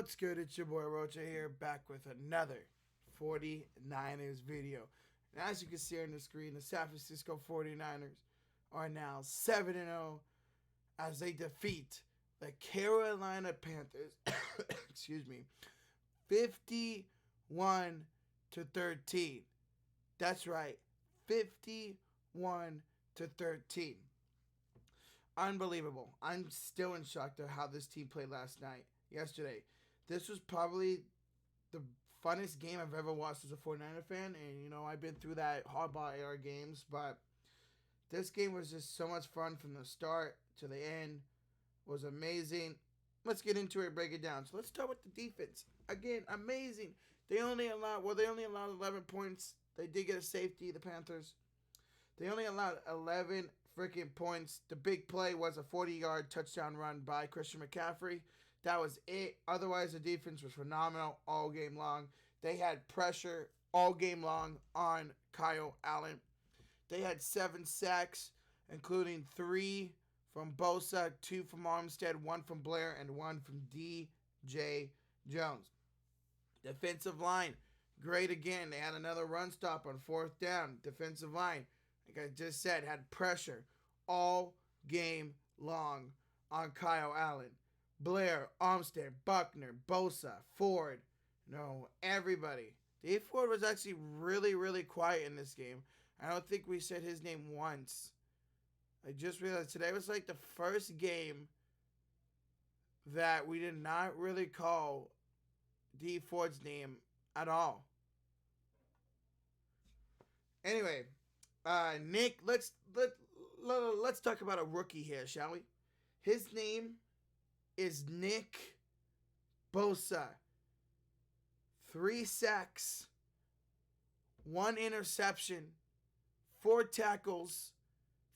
What's good? It's your boy Rocha here, back with another 49ers video. And as you can see on the screen, the San Francisco 49ers are now 7-0 as they defeat the Carolina Panthers, excuse me, 51-13. That's right, 51-13. Unbelievable. I'm still in shock at how this team played yesterday. This was probably the funnest game I've ever watched as a 49er fan. And, you know, I've been through that hardball era games. But this game was just so much fun from the start to the end. It was amazing. Let's get into it and break it down. So let's start with the defense. Again, amazing. They only allowed 11 points. They did get a safety, the Panthers. They only allowed 11 freaking points. The big play was a 40-yard touchdown run by Christian McCaffrey. That was it. Otherwise, the defense was phenomenal all game long. They had pressure all game long on Kyle Allen. They had 7 sacks, including 3 from Bosa, 2 from Armstead, 1 from Blair, and 1 from DJ Jones. Defensive line, great again. They had another run stop on 4th down. Defensive line, like I just said, had pressure all game long on Kyle Allen. Blair, Armstead, Buckner, Bosa, Ford, everybody. Dave Ford was actually really, really quiet in this game. I don't think we said his name once. I just realized today was like the first game that we did not really call Dave Ford's name at all. Anyway, Nick, let's talk about a rookie here, shall we? His name is Nick Bosa. 3 sacks, 1 interception, 4 tackles,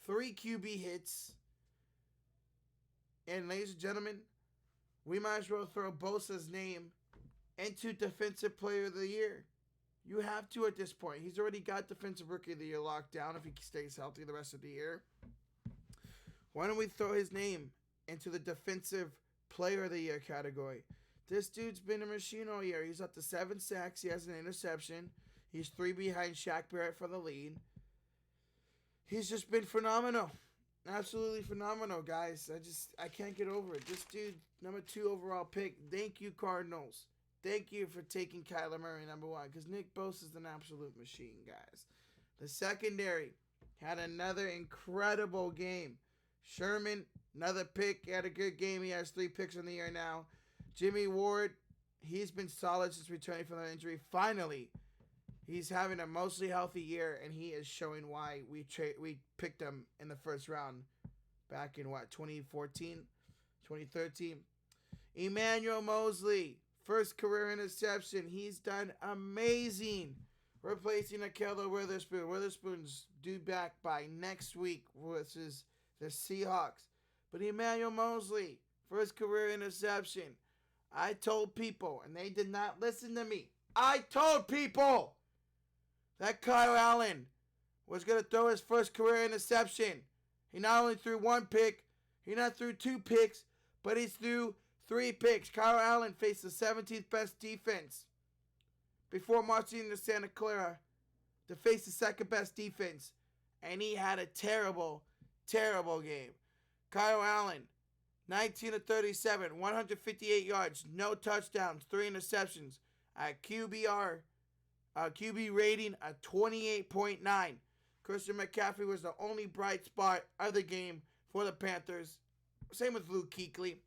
3 QB hits. And ladies and gentlemen, we might as well throw Bosa's name into Defensive Player of the Year. You have to at this point. He's already got Defensive Rookie of the Year locked down if he stays healthy the rest of the year. Why don't we throw his name into the Defensive Player of the Year category? This dude's been a machine all year. He's up to 7 sacks. He has an interception. He's 3 behind Shaq Barrett for the lead. He's just been phenomenal. Absolutely phenomenal, guys. I can't get over it. This dude, number 2 overall pick. Thank you, Cardinals. Thank you for taking Kyler Murray number 1, because Nick Bosa is an absolute machine, guys. The secondary had another incredible game. Sherman, another pick, had a good game. He has 3 picks in the year now. Jimmy Ward, he's been solid since returning from the injury. Finally, he's having a mostly healthy year, and he is showing why we picked him in the first round back in, 2014, 2013. Emmanuel Mosley, first career interception. He's done amazing, replacing Ahkello Witherspoon. Witherspoon's due back by next week versus the Seahawks. But Emmanuel Mosley, first career interception. I told people, and they did not listen to me. I told people that Kyle Allen was going to throw his first career interception. He not only threw 1 pick, he not threw 2 picks, but he threw 3 picks. Kyle Allen faced the 17th best defense before marching into Santa Clara to face the 2nd best defense. And he had a terrible, terrible game. Kyle Allen, 19 of 37, 158 yards, no touchdowns, 3 interceptions. QB rating of 28.9. Christian McCaffrey was the only bright spot of the game for the Panthers. Same with Luke Kuechly.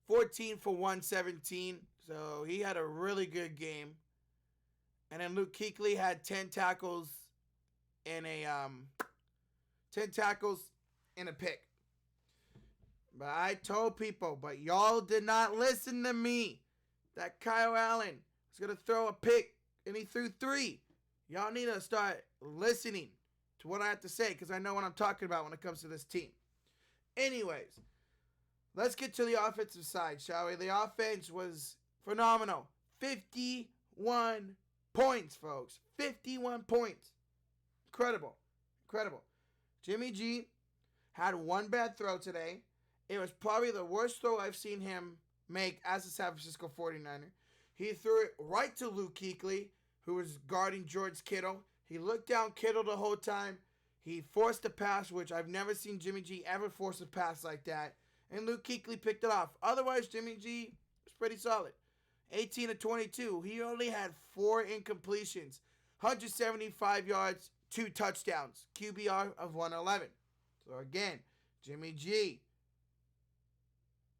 14 for 117. So he had a really good game. And then Luke Kuechly had 10 tackles and a pick. But I told people, but y'all did not listen to me, that Kyle Allen was going to throw a pick, and he threw 3. Y'all need to start listening to what I have to say, because I know what I'm talking about when it comes to this team. Anyways, let's get to the offensive side, shall we? The offense was phenomenal. 51 points, folks. 51 points. Incredible. Jimmy G had 1 bad throw today. It was probably the worst throw I've seen him make as a San Francisco 49er. He threw it right to Luke Kuechly, who was guarding George Kittle. He looked down Kittle the whole time. He forced a pass, which I've never seen Jimmy G ever force a pass like that. And Luke Kuechly picked it off. Otherwise, Jimmy G was pretty solid. 18 of 22. He only had 4 incompletions. 175 yards, 2 touchdowns. QBR of 111. So again, Jimmy G.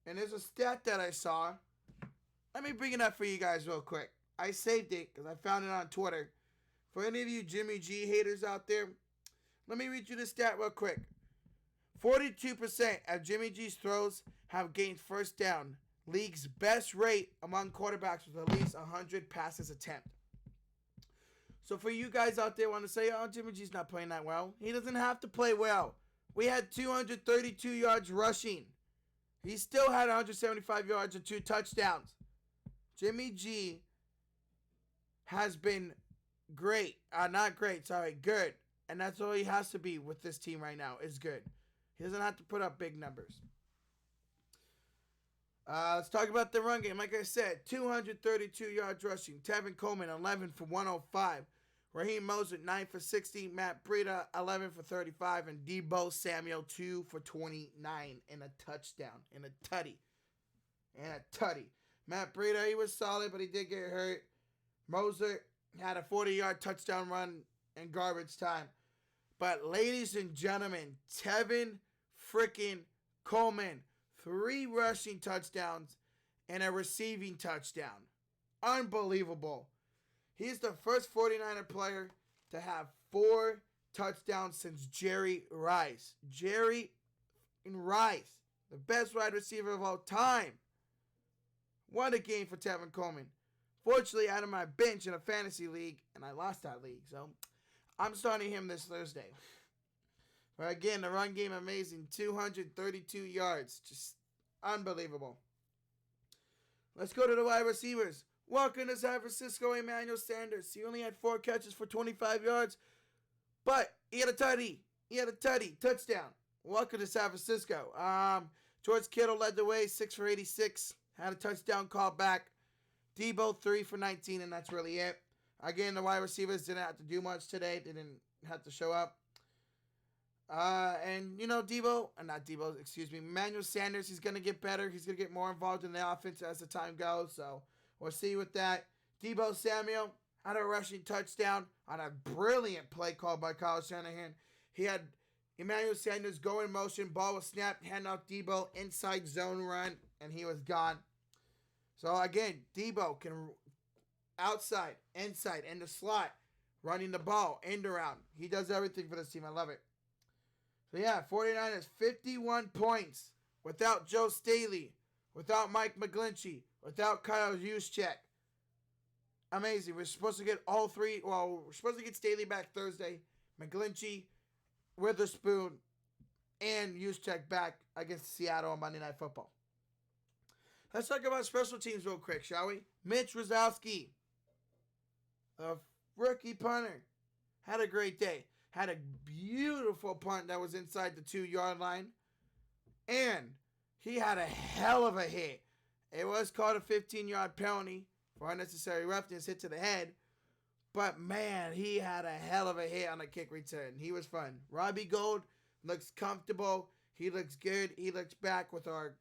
And there's a stat that I saw. Let me bring it up for you guys real quick. I saved it because I found it on Twitter. For any of you Jimmy G haters out there, let me read you the stat real quick. 42% of Jimmy G's throws have gained first down. League's best rate among quarterbacks with at least 100 passes attempt. So for you guys out there want to say, oh, Jimmy G's not playing that well. He doesn't have to play well. We had 232 yards rushing. He still had 175 yards and 2 touchdowns. Jimmy G has been great. Good. And that's all he has to be with this team right now is good. He doesn't have to put up big numbers. Let's talk about the run game. Like I said, 232 yards rushing. Tevin Coleman, 11 for 105. Raheem Mostert, 9 for 60. Matt Breida, 11 for 35. And Deebo Samuel, 2 for 29 and a touchdown. And a tutty. Matt Breida, he was solid, but he did get hurt. Mostert had a 40-yard touchdown run in garbage time. But ladies and gentlemen, Tevin freaking Coleman, 3 rushing touchdowns and a receiving touchdown. Unbelievable. He's the first 49er player to have 4 touchdowns since Jerry Rice. Jerry Rice, the best wide receiver of all time. What a game for Tevin Coleman. Fortunately, out of my bench in a fantasy league, and I lost that league, so I'm starting him this Thursday. But again, the run game amazing. 232 yards. Just unbelievable. Let's go to the wide receivers. Welcome to San Francisco, Emmanuel Sanders. He only had 4 catches for 25 yards, but he had a tutty. Touchdown. Welcome to San Francisco. George Kittle led the way, 6 for 86. Had a touchdown call back. Deebo, 3 for 19, and that's really it. Again, the wide receivers didn't have to do much today. They didn't have to show up. Emmanuel Sanders, he's going to get better. He's going to get more involved in the offense as the time goes. So we'll see with that. Deebo Samuel had a rushing touchdown on a brilliant play called by Kyle Shanahan. He had Emmanuel Sanders go in motion. Ball was snapped. Hand off Deebo. Inside zone run. And he was gone. So again, Deebo can outside, inside, in the slot, running the ball, end around. He does everything for this team. I love it. So yeah, 49ers, 51 points without Joe Staley, without Mike McGlinchey, without Kyle Juszczyk. Amazing. We're supposed to get all 3. Well, we're supposed to get Staley back Thursday. McGlinchey, Witherspoon, and Juszczyk back against Seattle on Monday Night Football. Let's talk about special teams real quick, shall we? Mitch Rosowski, a rookie punter, had a great day. Had a beautiful punt that was inside the 2-yard line. And he had a hell of a hit. It was called a 15-yard penalty for unnecessary roughness, hit to the head. But, man, he had a hell of a hit on a kick return. He was fun. Robbie Gould looks comfortable. He looks good. He looks back with our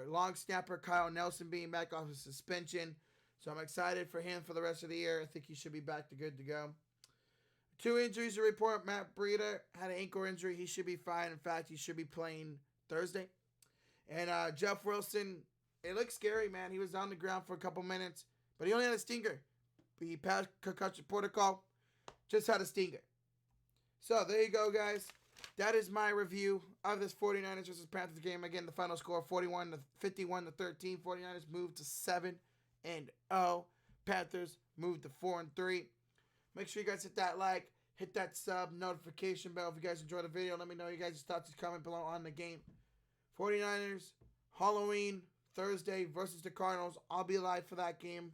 long snapper, Kyle Nelson, being back off of suspension. So I'm excited for him for the rest of the year. I think he should be back to good to go. 2 injuries to report. Matt Breida had an ankle injury. He should be fine. In fact, he should be playing Thursday. And Jeff Wilson, it looks scary, man. He was on the ground for a couple minutes, but he only had a stinger. He passed concussion protocol. Just had a stinger. So there you go, guys. That is my review of this 49ers versus Panthers game. Again, the final score 51-13. 49ers moved to 7-0. Panthers moved to 4-3. Make sure you guys hit that like, hit that sub, notification bell if you guys enjoyed the video. Let me know your guys' thoughts. Comment below on the game. 49ers, Halloween, Thursday versus the Cardinals. I'll be live for that game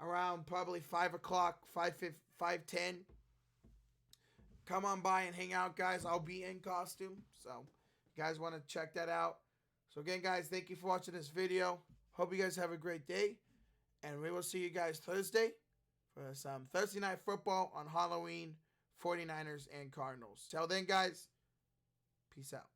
around probably 5 o'clock, 5:10. Come on by and hang out, guys. I'll be in costume. So, if you guys want to check that out. So, again, guys, thank you for watching this video. Hope you guys have a great day. And we will see you guys Thursday for some Thursday Night Football on Halloween, 49ers and Cardinals. Till then, guys, peace out.